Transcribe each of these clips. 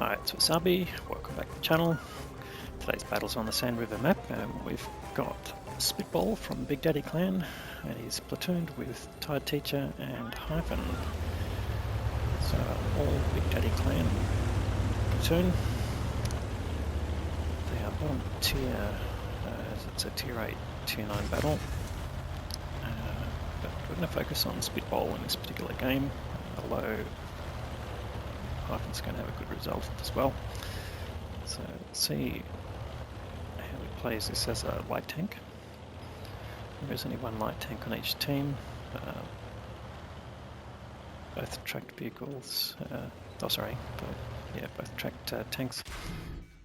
Hi, it's Wasabi. Welcome back to the channel. Today's battle's on the Sand River map, and we've got Spitball from Big Daddy Clan, and he's platooned with Tide Teacher and Hyphen. So all Big Daddy Clan platoon. They are bottom tier, it's a tier 8, tier 9 battle. But we're going to focus on Spitball in this particular game, although Hyphen's going to have a good result as well. So let's see how he plays this as a light tank. There is only one light tank on each team. Both tracked vehicles, both tracked tanks.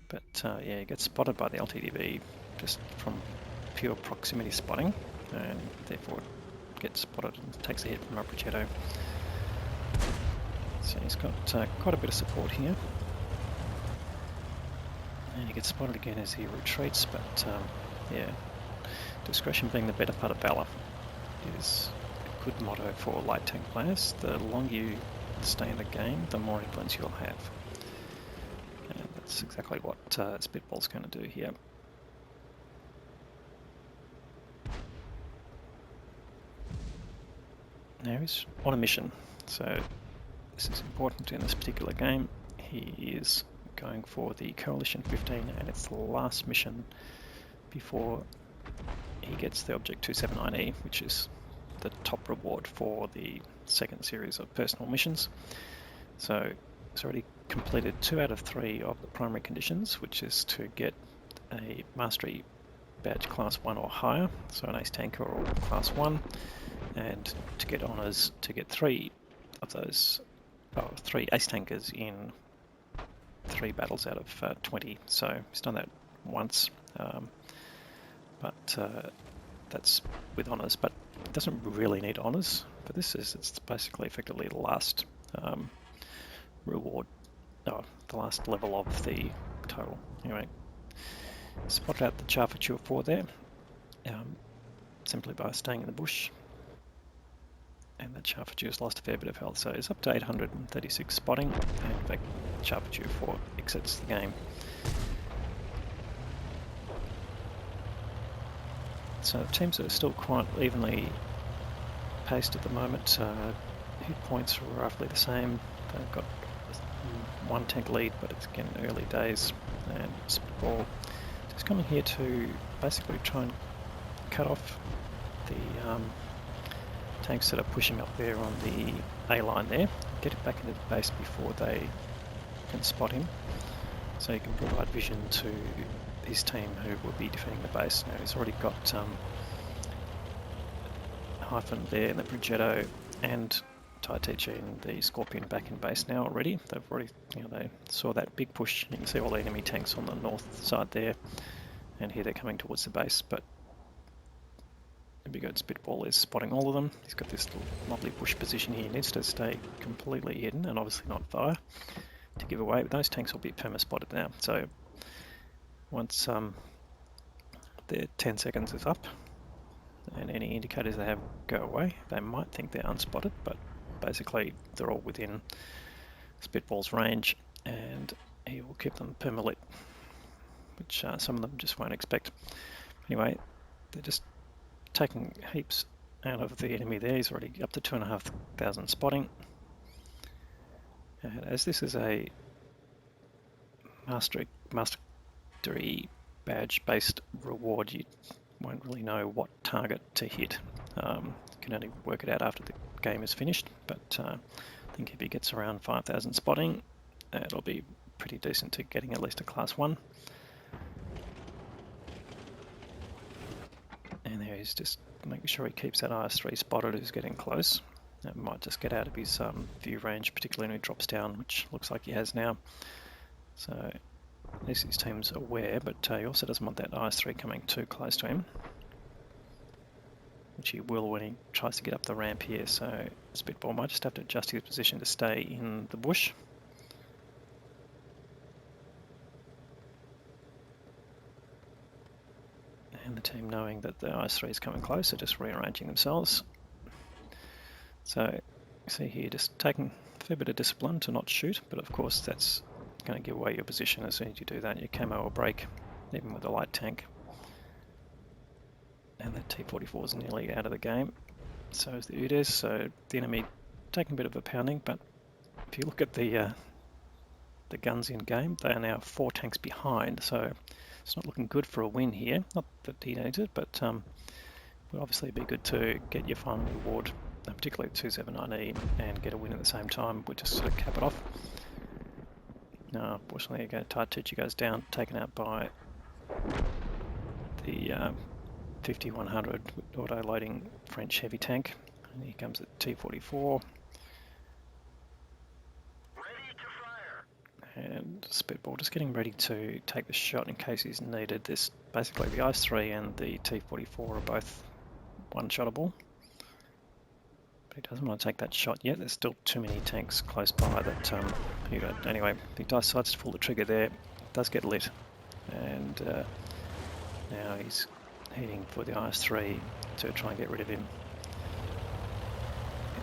But yeah, he gets spotted by the LTDV just from pure proximity spotting, and therefore gets spotted and takes a hit from Progetto. So he's got quite a bit of support here. And he gets spotted again as he retreats, but yeah, discretion being the better part of valor is a good motto for light tank players. The longer you stay in the game, the more influence you'll have. And that's exactly what Spitball's going to do here. Now he's on a mission, so this is important in this particular game. He is going for the Coaltion-15, and it's the last mission before he gets the Object 279E, which is the top reward for the second series of personal missions. So he's already completed 2 out of 3 of the primary conditions, which is to get a Mastery badge class 1 or higher, so an ace tanker or class 1, and to get honours to get 3 of those, 3 ace tankers in 3 battles out of 20. So he's done that once, but that's with honours, but it doesn't really need honours. But it's basically effectively the last reward, the last level of the total. Anyway, spot out the Charfature 4 there, simply by staying in the bush. And the Charfature's lost a fair bit of health, so it's up to 836 spotting, and in fact Charfature 4 exits the game. So the teams are still quite evenly paced at the moment. Hit points are roughly the same. They've got 1 tank lead, but it's again early days, and Spitball just coming here to basically try and cut off the tanks that are pushing up there on the A line there, get it back into the base before they can spot him, so he can provide vision to his team who will be defending the base. Now he's already got Hyphen there in the Progetto and Tide Teacher in the Scorpion back in base now already. They've already, they saw that big push. You can see all the enemy tanks on the north side there, and here they're coming towards the base, but the big old Spitball is spotting all of them. He's got this little lovely bush position here. He needs to stay completely hidden and obviously not fire to give away. But those tanks will be perma-spotted now. So once their 10 seconds is up and any indicators they have go away, they might think they're unspotted, but basically they're all within Spitball's range, and he will keep them perma-lit, which some of them just won't expect. Anyway, they're just taking heaps out of the enemy there. He's already up to 2,500 spotting. And as this is a Mastery badge based reward, you won't really know what target to hit. You can only work it out after the game is finished, but I think if he gets around 5,000 spotting, it'll be pretty decent to getting at least a class 1. And there he's just making sure he keeps that IS-3 spotted who's getting close. That might just get out of his view range, particularly when he drops down, which looks like he has now. So at least his team's aware, but he also doesn't want that IS-3 coming too close to him, which he will when he tries to get up the ramp here. So Spitball might just have to adjust his position to stay in the bush. And the team, knowing that the IS-3 is coming close, are just rearranging themselves. So you see here, just taking a fair bit of discipline to not shoot, but of course that's going to give away your position as soon as you do that. Your camo will break, even with a light tank. And the T-44 is nearly out of the game. So is the UDES. So the enemy taking a bit of a pounding, but if you look at the guns in game, they are now 4 tanks behind. So it's not looking good for a win here. Not that he needs it, but would obviously be good to get your final reward, particularly 279E, and get a win at the same time. We'll just sort of cap it off. Now, unfortunately, TAITEICHI goes down, taken out by the 5100 auto-loading French heavy tank. And here comes the T-44. And Spitball just getting ready to take the shot in case he's needed. This basically the IS-3 and the T-44 are both one-shottable. But he doesn't want to take that shot yet. There's still too many tanks close by that he got. Anyway, he decides to pull the trigger there. It does get lit. And now he's heading for the IS-3 to try and get rid of him.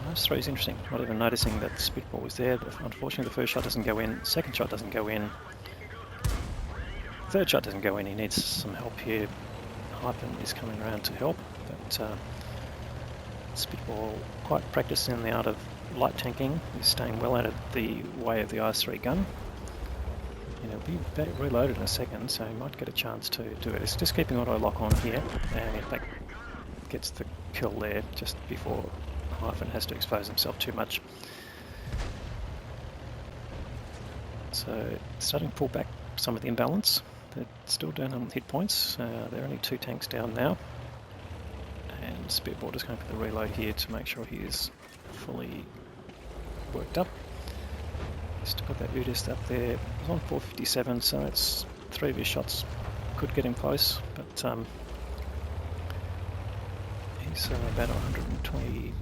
The IS-3 is interesting, not even noticing that the Spitball was there. Unfortunately, the first shot doesn't go in, second shot doesn't go in, third shot doesn't go in. He needs some help here. Hyphen is coming around to help, but Spitball, quite practiced in the art of light tanking, is staying well out of the way of the IS-3 gun. It'll be reloaded in a second, so he might get a chance to do it. It's just keeping auto lock on here, and in fact gets the kill there just before Hyphen has to expose himself too much. So starting to pull back some of the imbalance. They're still down on hit points. There are only 2 tanks down now, and Spitball just going for the reload here to make sure he is fully worked up. Still got that UDES up there. It was on 457, so it's 3 of his shots could get him close, but he's about 120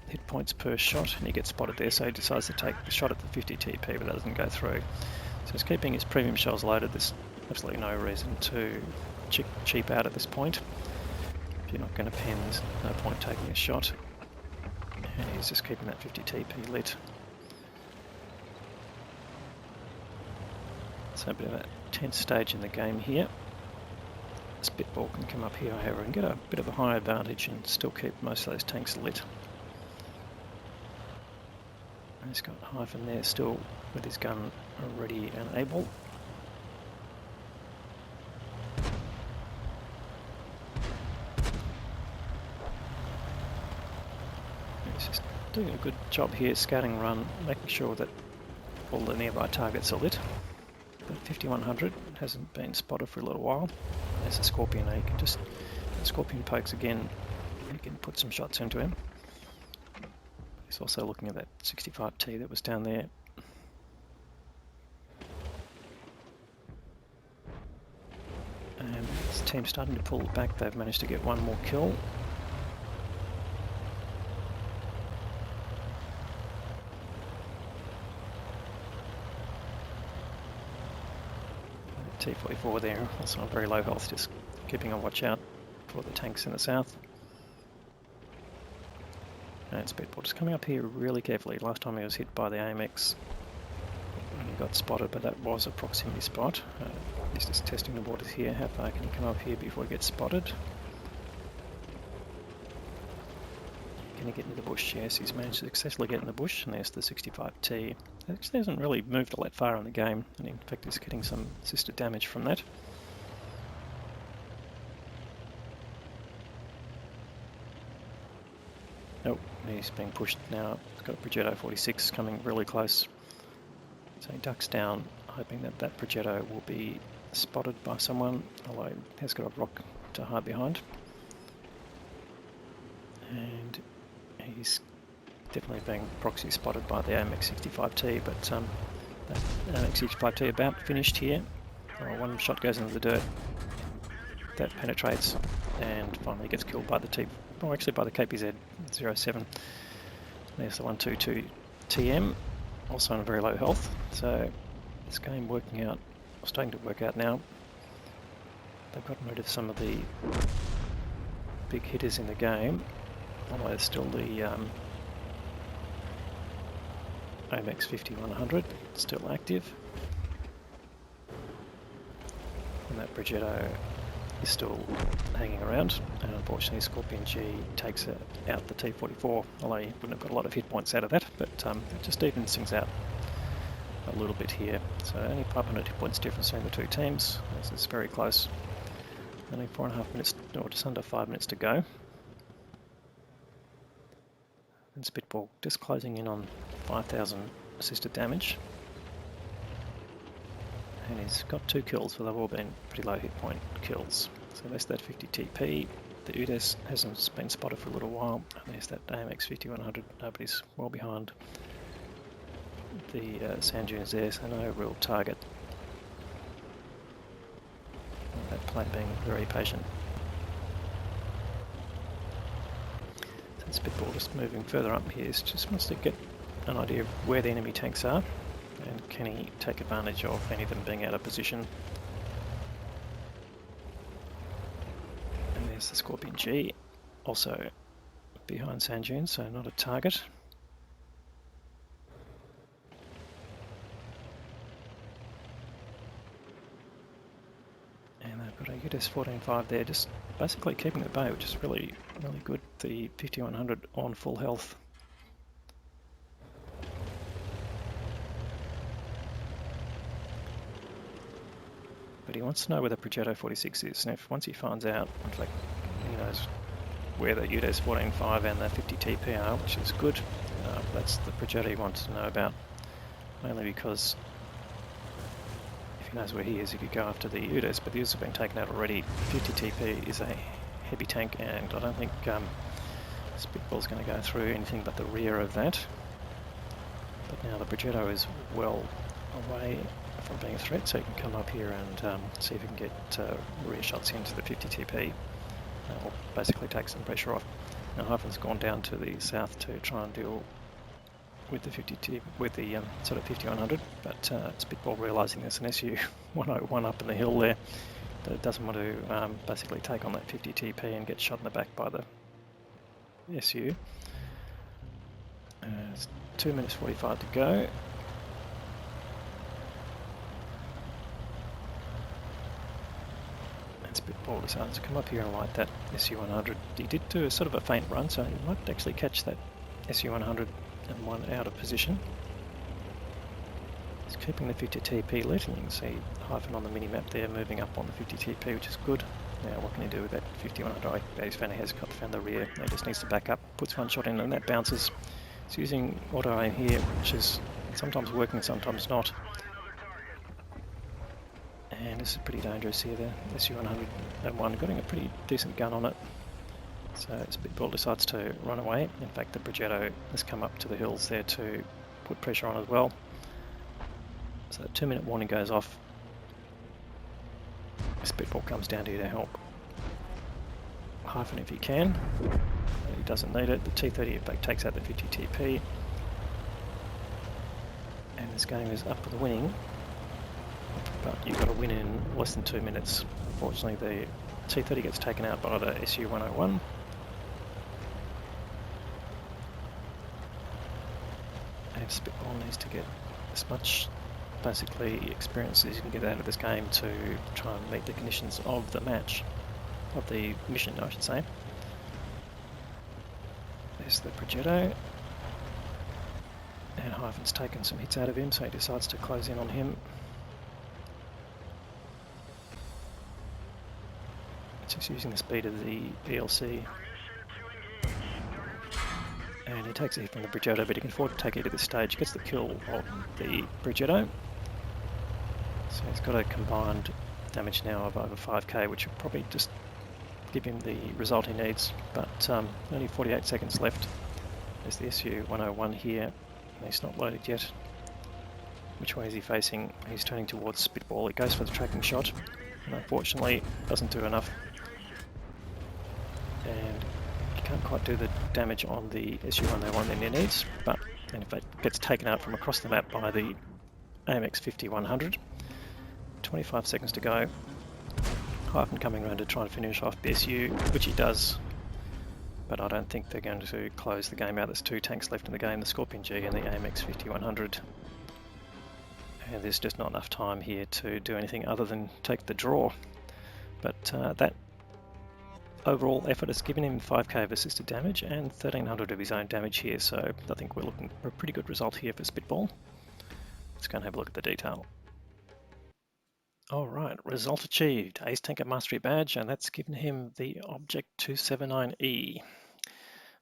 hit points per shot, and he gets spotted there, so he decides to take the shot at the 50 TP, but that doesn't go through. So he's keeping his premium shells loaded. There's absolutely no reason to cheap out at this point. If you're not going to pen, there's no point taking a shot. And he's just keeping that 50 TP lit. So a bit of a tense stage in the game here. Spitball can come up here, however, and get a bit of a high advantage and still keep most of those tanks lit. And he's got Hyphen there still with his gun ready and able. He's just doing a good job here, scouting run, making sure that all the nearby targets are lit. The 5100 hasn't been spotted for a little while. There's a Scorpion. You can just, the Scorpion pokes again, you can put some shots into him. He's also looking at that 65T that was down there. And this team's starting to pull back. They've managed to get one more kill. T-44 there, also on very low health, just keeping a watch out for the tanks in the south. And Spitball just coming up here really carefully. Last time he was hit by the AMX, he got spotted, but that was a proximity spot. He's just testing the waters here. How far can he come up here before he gets spotted? Can he get into the bush? Yes, he's managed to successfully get in the bush, and there's the 65T. It actually hasn't really moved all that far in the game, and in fact he's getting some assisted damage from that. Oh, he's being pushed now. He's got a Progetto 46 coming really close. So he ducks down, hoping that that Progetto will be spotted by someone, although he has got a rock to hide behind. And he's definitely being proxy spotted by the AMX 65T, but that AMX 65T about finished here. One shot goes into the dirt, that penetrates, and finally gets killed by the by the KPZ 07. There's the 122 TM, also on very low health. So this game working out, starting to work out now. They've gotten rid of some of the big hitters in the game, although there's still the AMX 5100 still active. and that Progetto is still hanging around, and unfortunately Scorpion G takes out the T-44, although he wouldn't have got a lot of hit points out of that, but it just evens things out a little bit here. So only 500 hit points difference between the two teams. It's very close. Only 4.5 minutes, or just under 5 minutes to go. And Spitball just closing in on 5,000 assisted damage. And he's got 2 kills, but they've all been pretty low hit point kills. So there's that 50 TP. The UDES hasn't been spotted for a little while. And there's that AMX 5100. Nobody's well behind the sand dunes there, so no real target. And that plane being very patient. So Spitball just moving further up here. Just wants to get an idea of where the enemy tanks are. And can he take advantage of any of them being out of position? And there's the Scorpion G, also behind sand dunes, so not a target. And they've got a UDES 14.5 there, just basically keeping the bay, which is really, really good. The 5100 on full health. But he wants to know where the Progetto 46 is, and once he finds out, in fact, he knows where the UDES 14.5 and the 50 TP are, which is good. That's the Progetto he wants to know about, mainly because if he knows where he is, he could go after the UDES, but the UDES have been taken out already. 50 TP is a heavy tank, and I don't think Spitball's going to go through anything but the rear of that. But now the Progetto is well away from being a threat, so he can come up here and see if he can get rear shots into the 50 TP. Or basically take some pressure off. Now Hyphen's gone down to the south to try and deal with the 50 TP, with the sort of 5100, but Spitball realising there's an SU-101 up in the hill there, that doesn't want to basically take on that 50 TP and get shot in the back by the SU. It's 2 minutes 45 to go. Spitball decides to come up here and light that SU-100. He did do a sort of a feint run, so he might actually catch that SU-100 and one out of position. He's keeping the 50 TP lit, and you can see Hyphen on the mini-map there moving up on the 50 TP, which is good. Now what can he do with that 5100? He's found the rear. He just needs to back up, puts one shot in, and that bounces. He's using auto-aim here, which is sometimes working, sometimes not. And this is pretty dangerous here, the SU-101, getting a pretty decent gun on it. So Spitball decides to run away. In fact, the Progetto has come up to the hills there to put pressure on as well. So the 2-minute warning goes off. Spitball comes down here to help Hyphen if he can. He doesn't need it. The T-30 in fact takes out the 50 TP. And this game is up for the winning. But you've got to win in less than 2 minutes. Unfortunately, the T-30 gets taken out by the SU-101. And Spitball needs to get as much, basically, experience as you can get out of this game to try and meet the conditions of the match. Of the mission, I should say. There's the Progetto. And Hyphen's taken some hits out of him, so he decides to close in on him. Just using the speed of the ELC. And he takes a hit from the Progetto, but he can afford to take it at this stage. Gets the kill on the Progetto. So he's got a combined damage now of over 5k, which will probably just give him the result he needs. But only 48 seconds left. There's the SU-101 here. And he's not loaded yet. Which way is he facing? He's turning towards Spitball. He goes for the tracking shot. And unfortunately, doesn't do enough. And he can't quite do the damage on the SU-101 that he needs, but in fact gets taken out from across the map by the AMX 5100. 25 seconds to go. Hyphen coming around to try and finish off the SU, which he does, but I don't think they're going to close the game out. There's 2 tanks left in the game, the Scorpion G and the AMX 5100. And there's just not enough time here to do anything other than take the draw. But that overall effort has given him 5k of assisted damage and 1300 of his own damage here, so I think we're looking for a pretty good result here for Spitball. Let's go and have a look at the detail. Alright, result achieved, Ace Tanker Mastery Badge, and that's given him the Object 279E.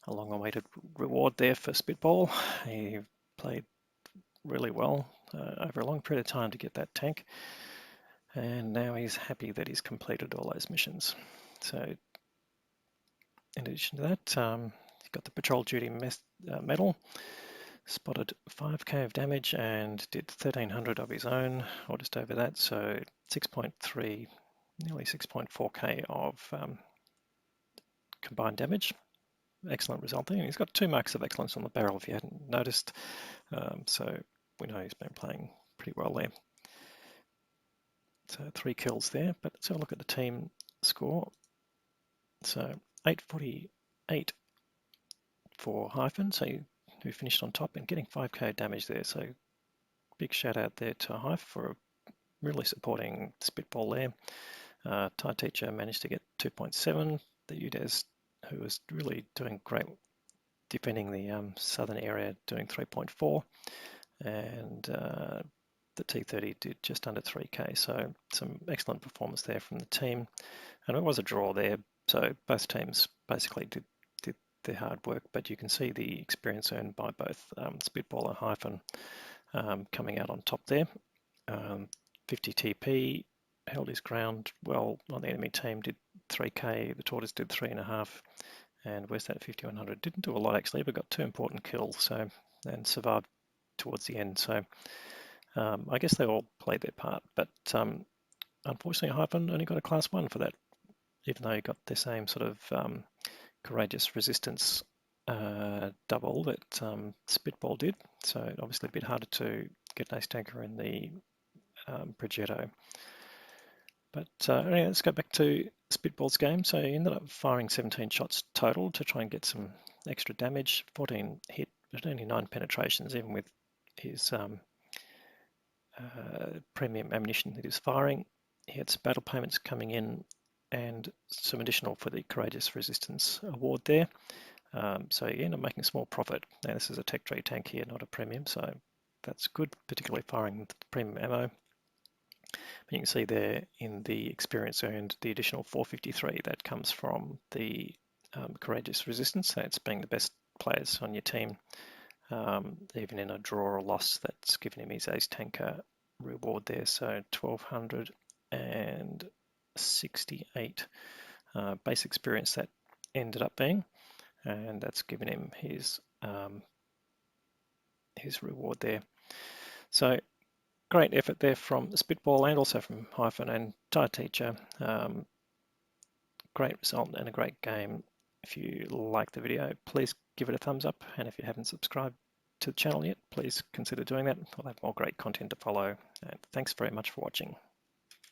A long-awaited reward there for Spitball. He played really well over a long period of time to get that tank, and now he's happy that he's completed all those missions. So in addition to that, he's got the Patrol Duty medal, spotted 5k of damage and did 1300 of his own, or just over that, so 6.3, nearly 6.4k of combined damage. Excellent result there. He's got 2 marks of excellence on the barrel if you hadn't noticed, so we know he's been playing pretty well there. So 3 kills there, but let's have a look at the team score. So 848 for Hyphen, so who finished on top and getting 5k damage there. So big shout out there to Hyphen for really supporting Spitball there. Thai Teacher managed to get 2.7. The UDES, who was really doing great defending the southern area, doing 3.4. And the T30 did just under 3k, so some excellent performance there from the team. And it was a draw there, so both teams basically did their hard work, but you can see the experience earned by both Spitball and Hyphen coming out on top there. 50 TP, held his ground well on the enemy team, did 3k, the Tortoise did 3.5, and West at 5100 didn't do a lot actually, but got 2 important kills, so and survived towards the end. So I guess they all played their part, but unfortunately Hyphen only got a class 1 for that, even though he got the same sort of courageous resistance double that Spitball did. So obviously a bit harder to get an Ace Tanker in the Progetto. But anyway, let's go back to Spitball's game. So he ended up firing 17 shots total to try and get some extra damage, 14 hit, but only 9 penetrations, even with his premium ammunition that he was firing. He had some battle payments coming in and some additional for the Courageous Resistance award there. So he ended up making a small profit. Now this is a Tech 3 tank here, not a premium, so that's good, particularly firing with premium ammo. But you can see there in the experience earned, the additional 453 that comes from the Courageous Resistance. That's being the best players on your team. Even in a draw or loss, that's given him his Ace Tanker reward there. So 1268 base experience that ended up being, and that's given him his reward there. So great effort there from Spitball and also from Hyphen and Thai Teacher. Great result and a great game. If you like the video, please give it a thumbs up, and if you haven't subscribed to the channel yet, please consider doing that. I'll have more great content to follow, and thanks very much for watching.